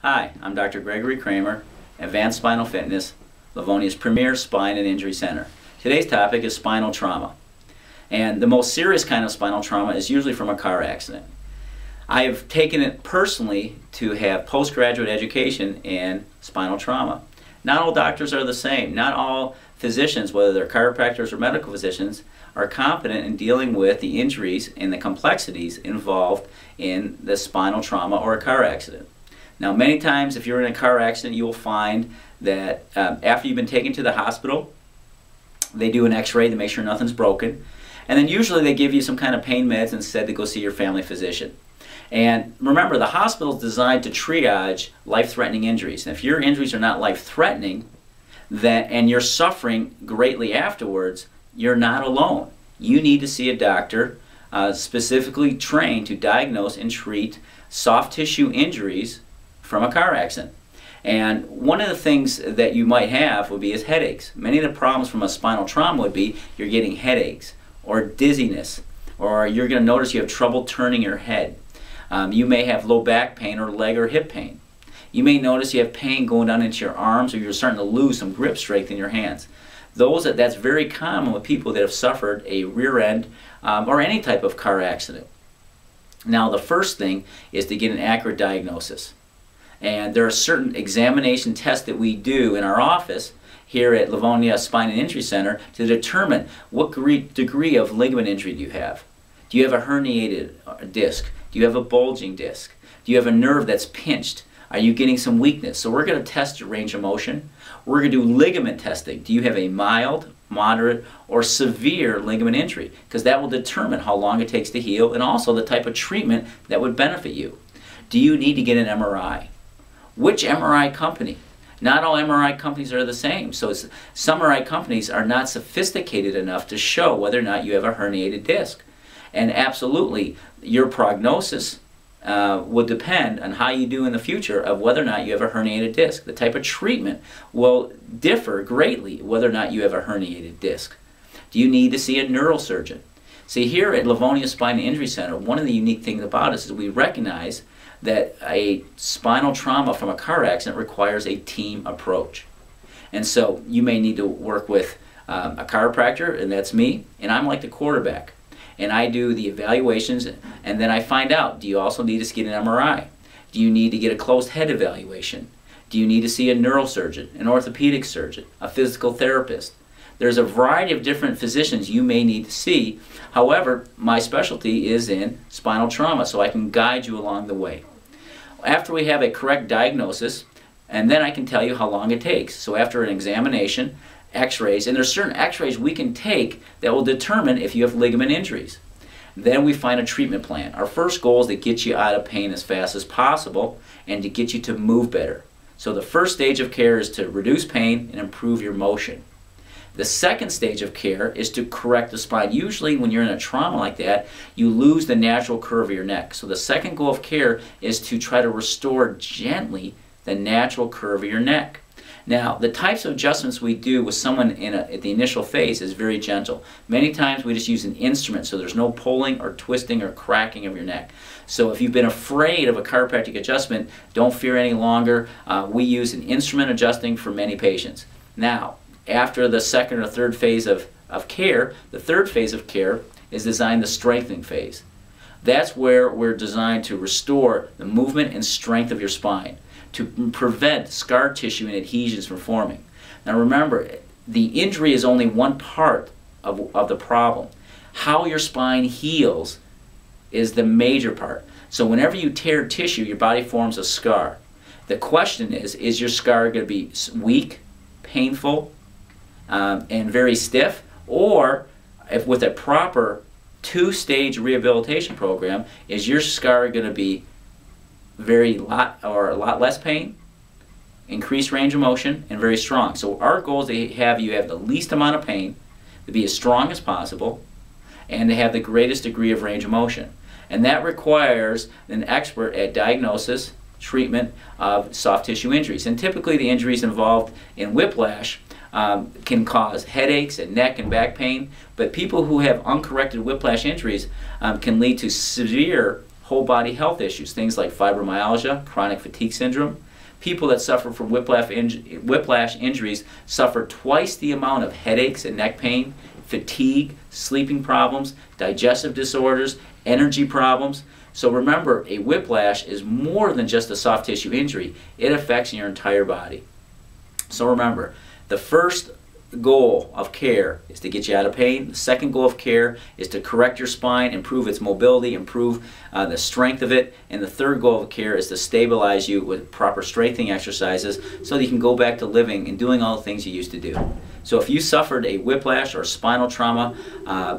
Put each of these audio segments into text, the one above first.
Hi, I'm Dr. Gregory Kramer, Advanced Spinal Fitness, Livonia's premier spine and injury center. Today's topic is spinal trauma. And the most serious kind of spinal trauma is usually from a car accident. I have taken it personally to have postgraduate education in spinal trauma. Not all doctors are the same. Not all physicians, whether they're chiropractors or medical physicians, are competent in dealing with the injuries and the complexities involved in the spinal trauma or a car accident. Now, many times if you're in a car accident, you will find that after you've been taken to the hospital, they do an x-ray to make sure nothing's broken. And then usually they give you some kind of pain meds and said to go see your family physician. And remember, the hospital is designed to triage life-threatening injuries. And if your injuries are not life-threatening, and you're suffering greatly afterwards, you're not alone. You need to see a doctor specifically trained to diagnose and treat soft tissue injuries from a car accident. And one of the things that you might have would be is headaches. Many of the problems from a spinal trauma would be you're getting headaches or dizziness, or you're going to notice you have trouble turning your head. You may have low back pain or leg or hip pain. You may notice you have pain going down into your arms, or you're starting to lose some grip strength in your hands. That's very common with people that have suffered a rear end or any type of car accident. Now, the first thing is to get an accurate diagnosis. And there are certain examination tests that we do in our office here at Livonia Spine and Injury Center to determine what degree of ligament injury do you have. Do you have a herniated disc? Do you have a bulging disc? Do you have a nerve that's pinched? Are you getting some weakness? So we're going to test your range of motion. We're going to do ligament testing. Do you have a mild, moderate, or severe ligament injury? Because that will determine how long it takes to heal and also the type of treatment that would benefit you. Do you need to get an MRI? Which MRI company? Not all MRI companies are the same. So some MRI companies are not sophisticated enough to show whether or not you have a herniated disc. And absolutely, your prognosis will depend on how you do in the future of whether or not you have a herniated disc. The type of treatment will differ greatly whether or not you have a herniated disc. Do you need to see a neurosurgeon? See, here at Livonia Spine and Injury Center, one of the unique things about us is we recognize that a spinal trauma from a car accident requires a team approach. And so you may need to work with a chiropractor, and that's me, and I'm like the quarterback. And I do the evaluations, and then I find out, do you also need to get an MRI? Do you need to get a closed head evaluation? Do you need to see a neurosurgeon, an orthopedic surgeon, a physical therapist? There's a variety of different physicians you may need to see. However, my specialty is in spinal trauma, so I can guide you along the way. After we have a correct diagnosis, and then I can tell you how long it takes. So after an examination, x-rays, and there's certain x-rays we can take that will determine if you have ligament injuries. Then we find a treatment plan. Our first goal is to get you out of pain as fast as possible and to get you to move better. So the first stage of care is to reduce pain and improve your motion. The second stage of care is to correct the spine. Usually when you're in a trauma like that, you lose the natural curve of your neck. So the second goal of care is to try to restore gently the natural curve of your neck. Now, the types of adjustments we do with someone at the initial phase is very gentle. Many times we just use an instrument, so there's no pulling or twisting or cracking of your neck. So if you've been afraid of a chiropractic adjustment, don't fear any longer. We use an instrument adjusting for many patients. Now, after the second or third phase of care, the third phase of care is designed the strengthening phase. That's where we're designed to restore the movement and strength of your spine, to prevent scar tissue and adhesions from forming. Now remember, the injury is only one part of the problem. How your spine heals is the major part. So whenever you tear tissue, your body forms a scar. The question is your scar going to be weak, painful, and very stiff, or if with a proper two-stage rehabilitation program, is your scar going to be a lot less pain, increased range of motion, and very strong. So our goal is to have you have the least amount of pain, to be as strong as possible, and to have the greatest degree of range of motion. And that requires an expert at diagnosis, treatment of soft tissue injuries. And typically the injuries involved in whiplash can cause headaches and neck and back pain, but people who have uncorrected whiplash injuries can lead to severe whole body health issues, things like fibromyalgia, chronic fatigue syndrome, people that suffer from whiplash injuries suffer twice the amount of headaches and neck pain, fatigue, sleeping problems, digestive disorders, energy problems. So remember, a whiplash is more than just a soft tissue injury. It affects your entire body. So remember, the first goal of care is to get you out of pain. The second goal of care is to correct your spine, improve its mobility, improve the strength of it. And the third goal of care is to stabilize you with proper strengthening exercises so that you can go back to living and doing all the things you used to do. So if you suffered a whiplash or spinal trauma,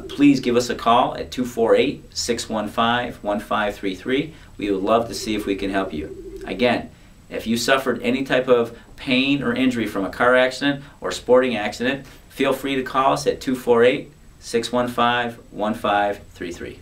please give us a call at 248-615-1533. We would love to see if we can help you. Again, if you suffered any type of pain or injury from a car accident or sporting accident, feel free to call us at 248-615-1533.